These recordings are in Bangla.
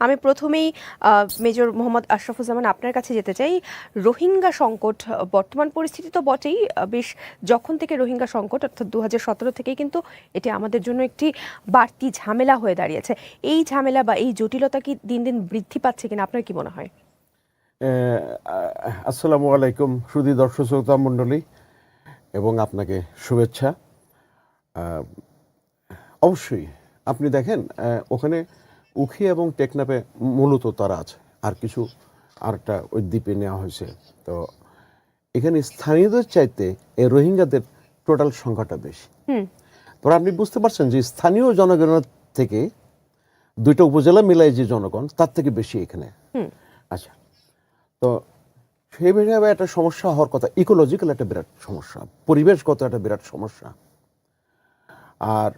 আমি প্রথমেই মেজর মোহাম্মদ আশরাফুজ্জামান আপনার কাছে যেতে চাই। রোহিঙ্গা সংকট বর্তমান পরিস্থিতি তো বটেই, বেশ যখন থেকে রোহিঙ্গা সংকট অর্থাৎ 2017 থেকেই কিন্তু এটি আমাদের জন্য একটি বাড়তি ঝামেলা হয়ে দাঁড়িয়েছে। এই ঝামেলা বা এই জটিলতা কি দিন দিন বৃদ্ধি পাচ্ছে কিনা আপনার কি মনে হয়? আসসালামু আলাইকুম সুধী দর্শক শ্রোতা মণ্ডলী, এবং আপনাকে শুভেচ্ছা। অবশ্যই আপনি দেখেন ওখানে উখি এবং টেকনাফে মূলত তারা আছে, আর কিছু আরেকটা ওই দ্বীপে নেওয়া হয়েছে। তো এখানে স্থানীয়দের চাইতে এই রোহিঙ্গাদের টোটাল সংখ্যাটা বেশি। তো আপনি বুঝতে পারছেন যে স্থানীয় জনগণের থেকে দুইটা উপজেলা মিলাই যে জনগণ তার থেকে বেশি এখানে। আচ্ছা, তো সেই হিসাবে একটা সমস্যা হওয়ার কথা, ইকোলজিক্যাল একটা বিরাট সমস্যা, পরিবেশগত একটা বিরাট সমস্যা। আর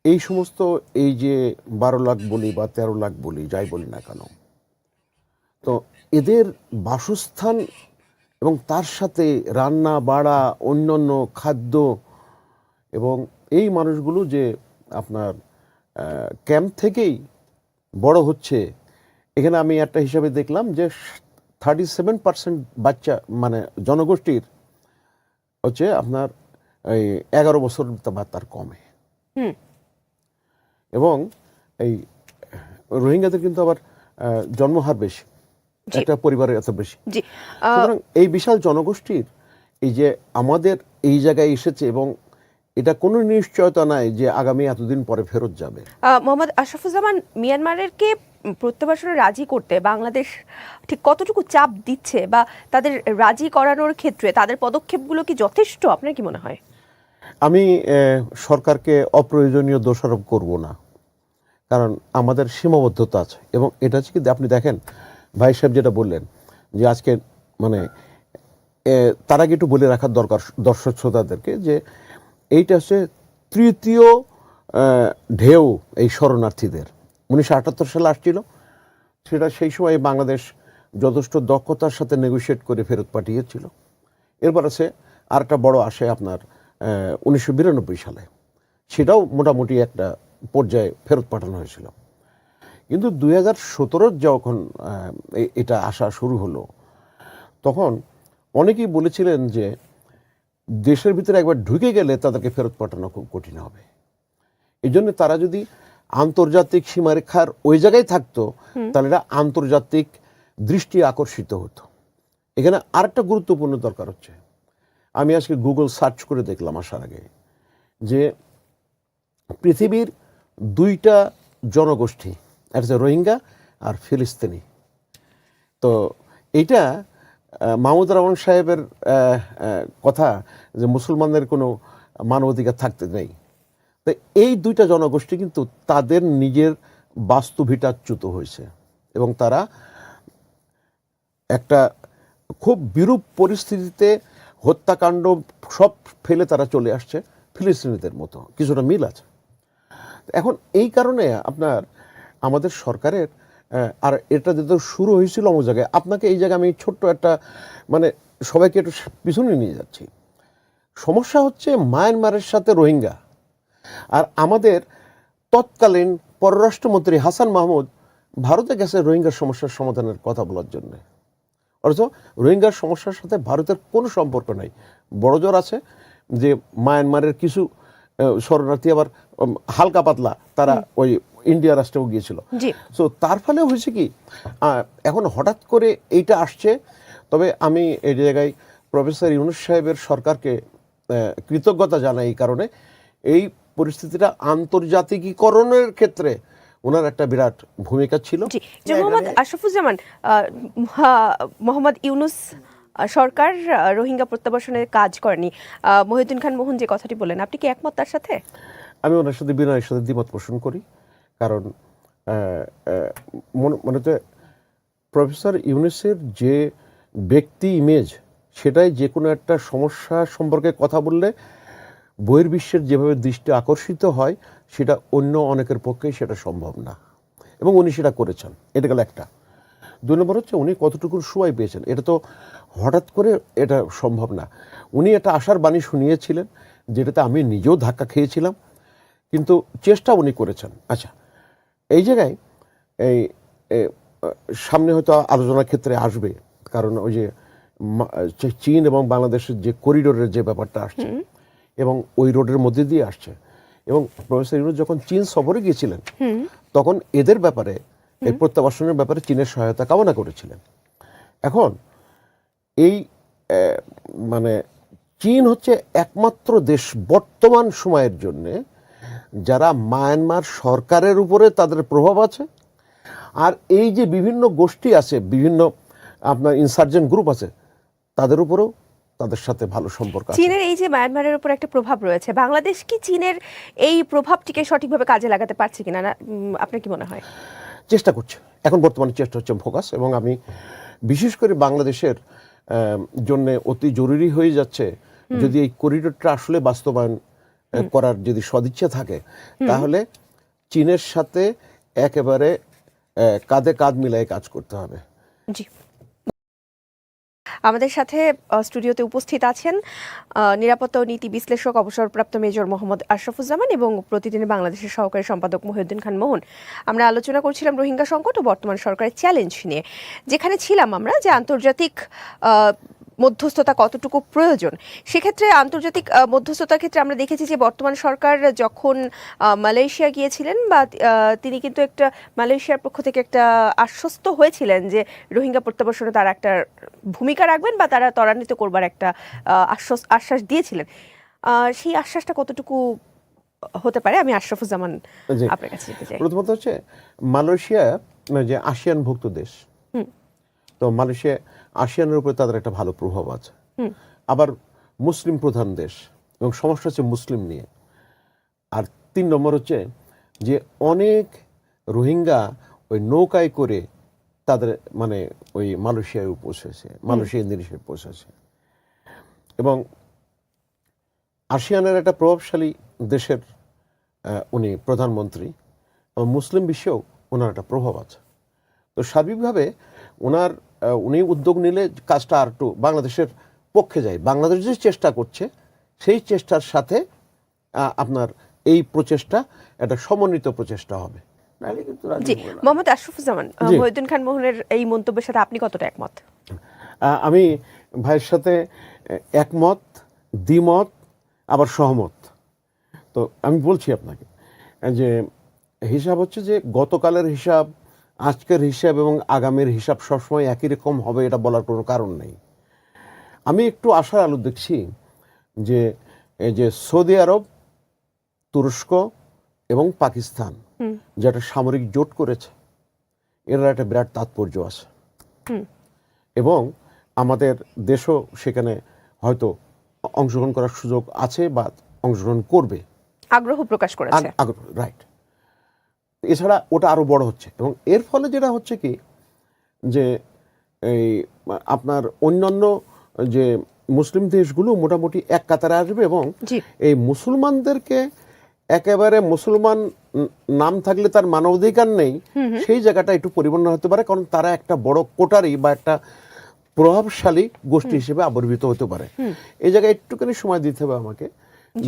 এই সমস্ত এই যে 12 লাখ বলি বা 13 লাখ বলি, যাই বলি না কেন, তো এদের বাসস্থান এবং তার সাথে রান্না বাড়া, অন্যান্য খাদ্য, এবং এই মানুষগুলো যে আপনার ক্যাম্প থেকেই বড় হচ্ছে। এখানে আমি একটা হিসাবে দেখলাম যে 37% বাচ্চা মানে জনগোষ্ঠীর হচ্ছে আপনার এই 11 বছর বা তার কমে। এবং এই রোহিঙ্গাদের কিন্তু আবার জন্মহার বেশি, একটা পরিবারের এত বেশি। সুতরাং এই বিশাল জনগোষ্ঠীর এই যে আমাদের এই জায়গায় এসেছে, এবং এটা কোনো নিশ্চয়তা নাই যে আগামী এতদিন পরে ফেরত যাবে। মোহাম্মদ আশরাফুজ্জামান, মিয়ানমারের কে প্রত্যাবাসনে রাজি করতে বাংলাদেশ ঠিক কতটুকু চাপ দিচ্ছে, বা তাদের রাজি করানোর ক্ষেত্রে তাদের পদক্ষেপগুলো কি যথেষ্ট আপনার কি মনে হয়? আমি সরকারকে অপ্রয়োজনীয় দোষারোপ করব না, কারণ আমাদের সীমাবদ্ধতা আছে। এবং এটা হচ্ছে কি, আপনি দেখেন ভাই সাহেব যেটা বললেন যে আজকে মানে তার আগে একটু বলে রাখার দরকার দর্শক শ্রোতাদেরকে যে এইটা হচ্ছে তৃতীয় ঢেউ এই শরণার্থীদের। 1978 সালে আসছিল, সেটা সেই সময় বাংলাদেশ যথেষ্ট দক্ষতার সাথে নেগোশিয়েট করে ফেরত পাঠিয়েছিল। এরপর আছে আরেকটা বড় আসে আপনার 1992 সালে, সেটাও মোটামুটি একটা পর্যায়ে ফেরত পাঠানো হয়েছিল। কিন্তু 2017 যখন এটা আসা শুরু হলো, তখন অনেকেই বলেছিলেন যে দেশের ভিতরে একবার ঢুকে গেলে তাদেরকে ফেরত পাঠানো খুব কঠিন হবে। এই জন্য তারা যদি আন্তর্জাতিক সীমারেখার ওই জায়গায় থাকতো, তাহলে এটা আন্তর্জাতিক দৃষ্টি আকর্ষিত হতো। এখানে আরেকটা গুরুত্বপূর্ণ দরকার হচ্ছে, আমি আজকে গুগল সার্চ করে দেখলাম আসার আগে, যে পৃথিবীর দুইটা জনগোষ্ঠী, একটা হচ্ছে রোহিঙ্গা আর ফিলিস্তিনি। তো এইটা মাহমুদ রহমান সাহেবের কথা যে মুসলমানদের কোনো মানবাধিকার থাকতে নেই। তো এই দুইটা জনগোষ্ঠী কিন্তু তাদের নিজের বাস্তুভিটাচ্যুত হয়েছে, এবং তারা একটা খুব বিরূপ পরিস্থিতিতে হত্যাকাণ্ড সব ফেলে তারা চলে আসছে, ফিলিস্তিনিদের মতো কিছুটা মিল আছে। এখন এই কারণে আপনার আমাদের সরকারের আর এটা যেহেতু শুরু হয়েছিল অন্য জায়গায়, আপনাকে এই জায়গায় আমি ছোট্ট একটা মানে সবাইকে একটু পিছনে নিয়ে যাচ্ছি। সমস্যা হচ্ছে মায়ানমারের সাথে রোহিঙ্গা, আর আমাদের তৎকালীন পররাষ্ট্রমন্ত্রী হাসান মাহমুদ ভারতে গেছে রোহিঙ্গার সমস্যার সমাধানের কথা বলার জন্য। অথচ রোহিঙ্গার সমস্যার সাথে ভারতের কোনো সম্পর্ক নাই। বড়জোর আছে যে মায়ানমারের কিছু শরণার্থী আবার হালকা পাতলা তারা ওই ইন্ডিয়া রাষ্ট্রেও গিয়েছিল। সো তার ফলে হয়েছে কি, এখন হঠাৎ করে এইটা আসছে। তবে আমি এই জায়গায় প্রফেসর ইউনূস সাহেবের সরকারকে কৃতজ্ঞতা জানাই, এই কারণে এই পরিস্থিতিটা আন্তর্জাতিকীকরণের ক্ষেত্রে ওনার একটা বিরাট ভূমিকা ছিল। মোহাম্মদ আশরাফুজ্জামান, মোহাম্মদ ইউনূস সরকার রোহিঙ্গা প্রত্যাবাসনের কাজ করেনি, মহিউদ্দিন খান মোহন যে কথাটি বললেন, আপনি কি একমত তার সাথে? আমি ওনার সাথে বিনয়ের সাথে দ্বিমত পোষণ করি। কারণ মনে হচ্ছে প্রফেসর ইউনূসের যে ব্যক্তি ইমেজ, সেটাই যে কোনো একটা সমস্যা সম্পর্কে কথা বললে বহির্বিশ্বের যেভাবে দৃষ্টি আকর্ষিত হয়, সেটা অন্য অনেকের পক্ষেই সেটা সম্ভব না, এবং উনি সেটা করেছেন। এটা গেল একটা। 2 নম্বর হচ্ছে উনি কতটুকু সময় পেয়েছেন, এটা তো হঠাৎ করে এটা সম্ভব না। উনি একটা আশার বাণী শুনিয়েছিলেন, যেটাতে আমি নিজেও ধাক্কা খেয়েছিলাম, কিন্তু চেষ্টা উনি করেছেন। আচ্ছা, এই জায়গায় এই এ, সামনে হয়তো আলোচনার ক্ষেত্রে আসবে, কারণ ওই যে চীন এবং বাংলাদেশের যে করিডোরের যে ব্যাপারটা আসছে এবং ওই রোডের মধ্যে দিয়ে আসছে, এবং প্রফেসর ইউনূস যখন চীন সফরে গিয়েছিলেন তখন এদের ব্যাপারে এই প্রত্যাবাসনের ব্যাপারে চীনের সহায়তা কামনা করেছিলেন। এখন এই মানে চীন হচ্ছে একমাত্র দেশ বর্তমান সময়ের জন্যে যারা মায়ানমার সরকারের উপরে তাদের প্রভাব আছে, আর এই যে বিভিন্ন গোষ্ঠী আছে, বিভিন্ন আপনার ইনসার্জেন্ট গ্রুপ আছে, তাদের উপরেও তাদের সাথে ভালো সম্পর্ক আছে। চীনের এই যে মায়ানমারের উপর একটা প্রভাব রয়েছে, বাংলাদেশ কি চীনের এই প্রভাবটিকে সঠিকভাবে কাজে লাগাতে পারছে কিনা, না আপনার কি মনে হয়? চেষ্টা করছে, এখন বর্তমানে চেষ্টা হচ্ছে ফোকাস, এবং আমি বিশেষ করে বাংলাদেশের জন্য অতি জরুরি হয়ে যাচ্ছে যদি এই করিডোরটা আসলে বাস্তবায়ন করার যদি সদিচ্ছা থাকে, তাহলে চীনের সাথে একেবারে কাঁধে কাঁধ মিলাই কাজ করতে হবে। জি, আমাদের সাথে স্টুডিওতে উপস্থিত আছেন নিরাপত্তা ও নীতি বিশ্লেষক অবসরপ্রাপ্ত মেজর মোহাম্মদ আশরাফুজ্জামান এবং প্রতিদিনের বাংলাদেশের সহকারী সম্পাদক মহিউদ্দিন খান মোহন। আমরা আলোচনা করছিলাম রোহিঙ্গা সংকট ও বর্তমান সরকারের চ্যালেঞ্জ নিয়ে, যেখানে ছিলাম আমরা যে আন্তর্জাতিক মধ্যস্থতা কতটুকু প্রয়োজন। সেক্ষেত্রে আন্তর্জাতিক মধ্যস্থতার ক্ষেত্রে আমরা দেখেছি যে বর্তমান সরকার যখন মালয়েশিয়া গিয়েছিলেন, বা তিনি কিন্তু একটা মালয়েশিয়ার পক্ষ থেকে একটা আশ্বস্ত হয়েছিলেন যে রোহিঙ্গা প্রত্যাবাসনে তারা একটা ভূমিকা রাখবেন বা তারা ত্বরান্বিত করবার একটা আশ্বাস দিয়েছিলেন। সেই আশ্বাসটা কতটুকু হতে পারে, আমি আশরাফুজ্জামান আপনার কাছে যেতে চাই। প্রথমত হচ্ছে মালয়েশিয়া যে আসিয়ানভুক্ত দেশ, তো মালয়েশিয়া আসিয়ানের উপরে তাদের একটা ভালো প্রভাব আছে, আবার মুসলিম প্রধান দেশ, এবং সমস্যা হচ্ছে মুসলিম নিয়ে। আর 3 নম্বর হচ্ছে যে অনেক রোহিঙ্গা ওই নৌকায় করে তাদের মানে ওই মালয়েশিয়ায় পৌঁছেছে, মালয়েশিয়া ইন্দোনেশিয়ায় পৌঁছেছে, এবং আসিয়ানের একটা প্রভাবশালী দেশের উনি প্রধানমন্ত্রী, এবং মুসলিম বিশ্বেও ওনার একটা প্রভাব আছে। তো সার্বিকভাবে উনি উদ্যোগ নিলে কাজটা আর একটু বাংলাদেশের পক্ষে যায়। বাংলাদেশ যে চেষ্টা করছে সেই চেষ্টার সাথে আপনার এই প্রচেষ্টা একটা সমন্বিত প্রচেষ্টা হবে। জি, মোহাম্মদ আশরাফুজ্জামান, মহিউদ্দিন খান মোহনের এই মন্তব্যের সাথে আপনি কতটা একমত? আমি ভাইয়ের সাথে একমত, দ্বিমত, আবার সহমত। তো আমি বলছি আপনাকে যে হিসাব হচ্ছে যে গতকালের হিসাব, আজকের হিসাব এবং আগামীর হিসাব সবসময় একই রকম হবে এটা বলার কোনো কারণ নেই। আমি একটু আশার আলো দেখছি যে এই যে সৌদি আরব, তুরস্ক এবং পাকিস্তান যেটা সামরিক জোট করেছে, এর একটা বিরাট তাৎপর্য আছে, এবং আমাদের দেশও সেখানে হয়তো অংশগ্রহণ করার সুযোগ আছে বা অংশগ্রহণ করবে, আগ্রহ প্রকাশ করেছে। রাইট। এছাড়া ওটা আরো বড় হচ্ছে, এবং এর ফলে যেটা হচ্ছে কি যে এই আপনার অন্যান্য যে মুসলিম দেশগুলো মোটামুটি এক কাতারে আসবে, এবং এই মুসলমানদেরকে একেবারে মুসলমান নাম থাকলে তার মানবাধিকার নেই সেই জায়গাটা একটু পরিবর্তন হতে পারে, কারণ তারা একটা বড় কোটারি বা একটা প্রভাবশালী গোষ্ঠী হিসেবে আবির্ভূত হতে পারে। এই জায়গায় একটুখানি সময় দিতে হবে আমাকে,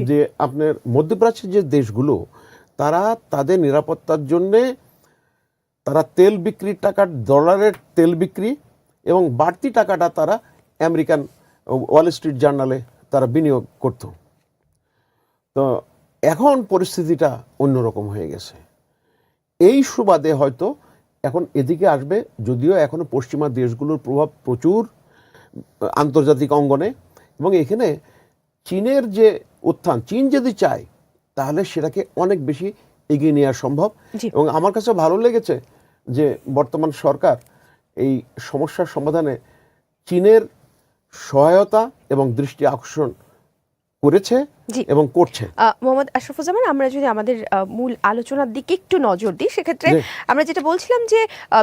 যে আপনার মধ্যপ্রাচ্যের যে দেশগুলো তারা তাদের নিরাপত্তার জন্যে তারা তেল বিক্রির টাকা, ডলারের তেল বিক্রি এবং বাড়তি টাকাটা তারা আমেরিকান ওয়াল স্ট্রিট জার্নালে তারা বিনিয়োগ করত। তো এখন পরিস্থিতিটা অন্যরকম হয়ে গেছে। এই সুবাদে হয়তো এখন এদিকে আসবে, যদিও এখনো পশ্চিমা দেশগুলোর প্রভাব প্রচুর আন্তর্জাতিক অঙ্গনে, এবং এখানে চীনের যে উত্থান, চীন যদি চায় তাহলে সেটাকে অনেক বেশি এগিয়ে নেওয়া সম্ভব। এবং আমার কাছে ভালো লেগেছে যে বর্তমান সরকার এই সমস্যার সমাধানে চীনের সহায়তা এবং দৃষ্টি আকর্ষণ করেছে এবং করছে। মোহাম্মদ আশরাফুজ্জামান, আমরা যদি আমাদের মূল আলোচনার দিকে একটু নজর দিই, সেক্ষেত্রে আমরা যেটা বলছিলাম যে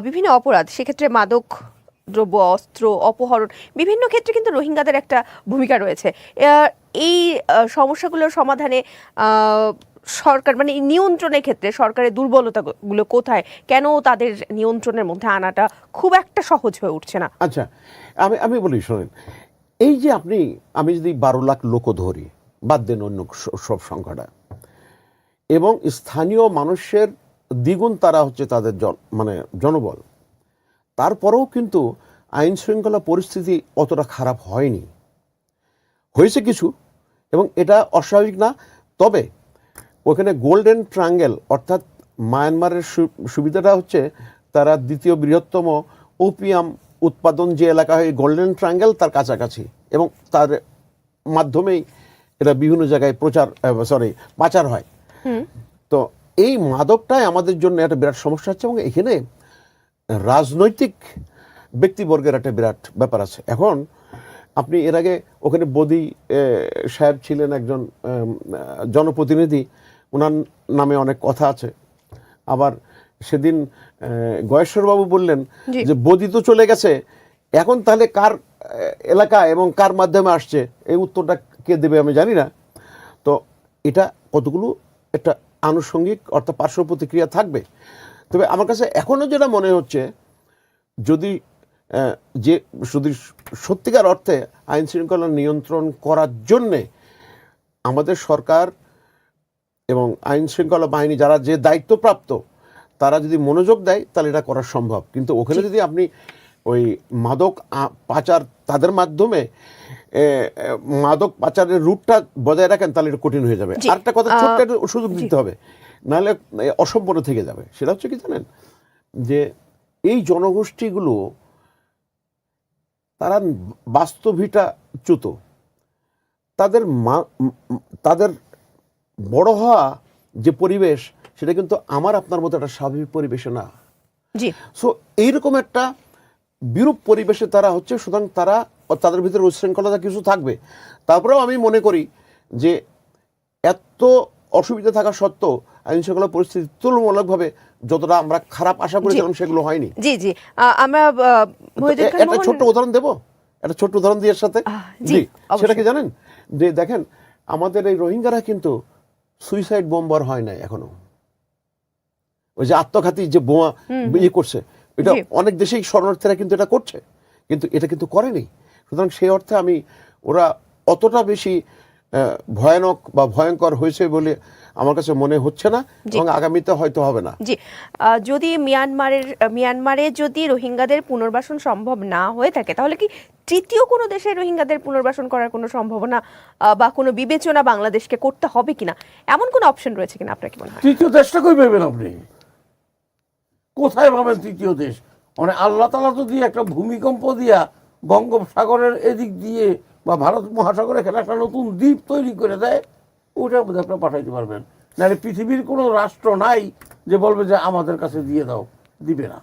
বিভিন্ন অপরাধ, সেক্ষেত্রে মাদক দ্রব্য, অস্ত্র, অপহরণ, বিভিন্ন ক্ষেত্রে কিন্তু রোহিঙ্গাদের একটা ভূমিকা রয়েছে। এই সমস্যাগুলোর সমাধানে সরকার মানে নিয়ন্ত্রণের ক্ষেত্রে সরকারের দুর্বলতাগুলো কোথায়, কেন তাদের নিয়ন্ত্রণের মধ্যে আনাটা খুব একটা সহজ হয়ে উঠছে না? আচ্ছা, আমি বলি, শোনেন, এই যে আমি যদি 12 লাখ লোক ধরি, বাদ দেন অন্য সব সংখ্যাটা, এবং স্থানীয় মানুষের দ্বিগুণ তারা হচ্ছে তাদের মানে জনবল, তারপরেও কিন্তু আইন শৃঙ্খলা পরিস্থিতি অতটা খারাপ হয়নি। হয়েছে কিছু, এবং এটা অস্বাভাবিক না। তবে ওখানে গোল্ডেন ট্রায়াঙ্গেল অর্থাৎ মায়ানমারের সুবিধাটা হচ্ছে তারা দ্বিতীয় বৃহত্তম ওপিয়াম উৎপাদন যে এলাকা হয় গোল্ডেন ট্রায়াঙ্গেল তার কাছাকাছি, এবং তার মাধ্যমেই এটা বিভিন্ন জায়গায় পাচার হয়। তো এই মাদকটাই আমাদের জন্য একটা বিরাট সমস্যা হচ্ছে, এবং এখানে রাজনৈতিক ব্যক্তিবর্গের একটা বিরাট ব্যাপার আছে। এখন আপনি এর আগে ওখানে বদি সাহেব ছিলেন একজন জনপ্রতিনিধি, ওনার নামে অনেক কথা আছে। আবার সেদিন গয়েশ্বরবাবু বললেন যে বদি তো চলে গেছে, এখন তাহলে কার এলাকা এবং কার মাধ্যমে আসছে এই উত্তরটা কে দেবে আমি জানি না। তো এটা কতগুলো একটা আনুষঙ্গিক অর্থাৎ পার্শ্ব প্রতিক্রিয়া থাকবে। তবে আমার কাছে এখনও যেটা মনে হচ্ছে, যদি সত্যিকার অর্থে আইন শৃঙ্খলা নিয়ন্ত্রণ করার জন্যে আমাদের সরকার এবং আইন শৃঙ্খলা বাহিনী যারা যে দায়িত্বপ্রাপ্ত তারা যদি মনোযোগ দেয় তাহলে এটা করা সম্ভব। কিন্তু ওখানে যদি আপনি ওই মাদক পাচার তাদের মাধ্যমে মাদক পাচারের রুটটা বজায় রাখেন তাহলে এটা কঠিন হয়ে যাবে। আরেকটা কথা, ছোট্ট একটা সুযোগ দিতে হবে, নাহলে অসম্পূর্ণ থেকে যাবে। সেটা হচ্ছে কি জানেন, যে এই জনগোষ্ঠীগুলো তারা বাস্তবিটা চ্যুত, তাদের বড় হওয়া যে পরিবেশ সেটা কিন্তু আমার আপনার মতো একটা স্বাভাবিক পরিবেশে না। সো এইরকম একটা বিরূপ পরিবেশে তারা হচ্ছে, সুতরাং তাদের ভিতরে উচ্ছৃঙ্খলতা কিছু থাকবে। তারপরেও আমি মনে করি যে এত অসুবিধা থাকা সত্ত্বেও আইন শৃঙ্খলা পরিস্থিতি তুলনামূলকভাবে যতটা আমরা খারাপ আশা করেছিলাম সেগুলো হয়নি। আমরা একটা ছোট্ট উদাহরণ দেবো, একটা ছোট্ট উদাহরণ দিয়ে সাথে, সেটা কি জানেন, যে দেখেন আমাদের এই রোহিঙ্গারা কিন্তু সুইসাইড বোম্বার হয় নাই এখনো। ওই যে আত্মঘাতী যে বোমা করছে, এটা অনেক দেশেই শরণার্থীরা কিন্তু এটা করছে, কিন্তু এটা কিন্তু করেনি। সুতরাং সেই অর্থে ওরা অতটা বেশি ভয়ানক বা ভয়ঙ্কর হয়েছে বলে আমার কাছে মনে হচ্ছে না, এবং আগামীতে হয়তো হবে না। যদি মিয়ানমারে যদি রোহিঙ্গাদের পুনর্বাসন সম্ভব না হয়ে থাকে, তাহলে কি তৃতীয় কোনো দেশে রোহিঙ্গাদের পুনর্বাসন করার কোনো সম্ভাবনা বা কোনো বিবেচনা বাংলাদেশকে করতে হবে কিনা, এমন কোনো অপশন রয়েছে কিনা আপনার কি মনে হয়? তৃতীয় দেশটা কই পাবেন আপনি? কোথায় পাবেন তৃতীয় দেশ? মানে আল্লাহ তাআলা তো দিয়ে একটা ভূমিকম্প দিয়া বঙ্গোপসাগরের এদিক দিয়ে বা ভারত মহাসাগরে একটা নতুন দ্বীপ তৈরি করে দেয়, ওটার মধ্যে আপনারা পাঠাইতে পারবেন। নাহলে পৃথিবীর কোনো রাষ্ট্র নাই যে বলবে যে আমাদের কাছে দিয়ে দাও, দিবে না।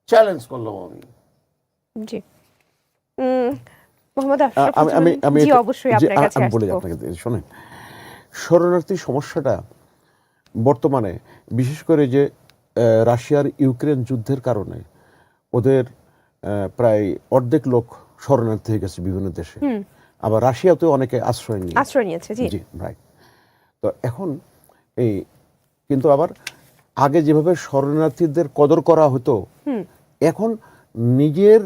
চ্যালেঞ্জ করলাম আমি। জি মোহাম্মদ আশরাফ, জি অবশ্যই আপনার কাছে আমি বলি আপনাকে, শুনেন, শরণার্থী সমস্যাটা বর্তমানে বিশেষ করে যে রাশিয়ার ইউক্রেন যুদ্ধের কারণে ওদের প্রায় অর্ধেক লোক শরণার্থী হয়ে গেছে বিভিন্ন দেশে, আবার রাশিয়াতেও অনেকে আশ্রয় নিয়েছে। জি রাইট। তো এখন কিন্তু আবার আগে যেভাবে শরণার্থীদের কদর করা হতো, এখন নিজের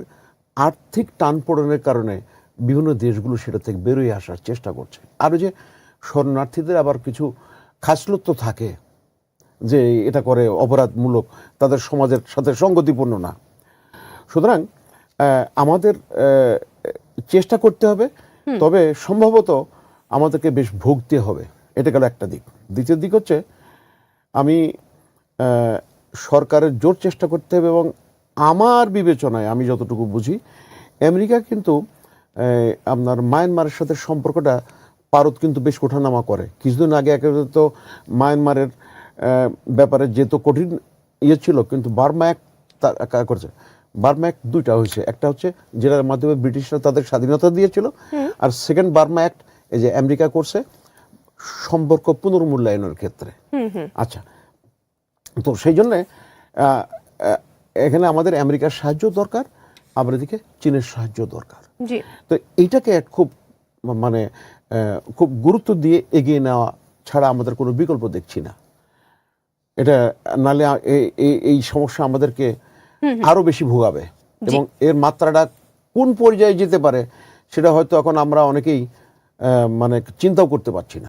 আর্থিক টানপোড়েনের কারণে বিভিন্ন দেশগুলো সেটা থেকে বেরোয় আসার চেষ্টা করছে। আর যে শরণার্থীদের আবার কিছু খাসলত থাকে যে এটা করে অপরাধমূলক, তাদের সমাজের সাথে সঙ্গতিপূর্ণ না। সুতরাং আমাদের চেষ্টা করতে হবে, তবে সম্ভবত আমাদেরকে বেশ ভুগতে হবে। এটা গেল একটা দিক। দ্বিতীয় দিক হচ্ছে আমি সরকারের জোর চেষ্টা করতে হবে, এবং আমার বিবেচনায় আমি যতটুকু বুঝি আমেরিকা কিন্তু আপনার মায়ানমারের সাথে সম্পর্কটা ভারত কিন্তু বেশ ওঠানামা করে। কিছুদিন আগে একেবারে তো মায়ানমারের ব্যাপারে যেহেতু কঠিন ছিল, কিন্তু বার্মা অ্যাক্ট করছে। বার্মা অ্যাক্ট দুইটা হয়েছে, একটা হচ্ছে যেটার মাধ্যমে ব্রিটিশরা তাদের স্বাধীনতা দিয়েছিল, আর সেকেন্ড বার্মা অ্যাক্ট এই যে আমেরিকা করছে সম্পর্ক পুনর্মূল্যায়নের ক্ষেত্রে। আচ্ছা, তো সেই জন্যে এখানে আমাদের আমেরিকার সাহায্য দরকার, আবার এদিকে চীনের সাহায্য দরকার। তো এইটাকে খুব খুব গুরুত্ব দিয়ে এগিয়ে নেওয়া ছাড়া আমাদের কোনো বিকল্প দেখছি না। এটা নালে এই সমস্যা আমাদেরকে আরো বেশি ভোগাবে, এবং এর মাত্রাটা কোন পর্যায়ে যেতে পারে সেটা হয়তো এখন আমরা অনেকেই চিন্তাও করতে পারছি না।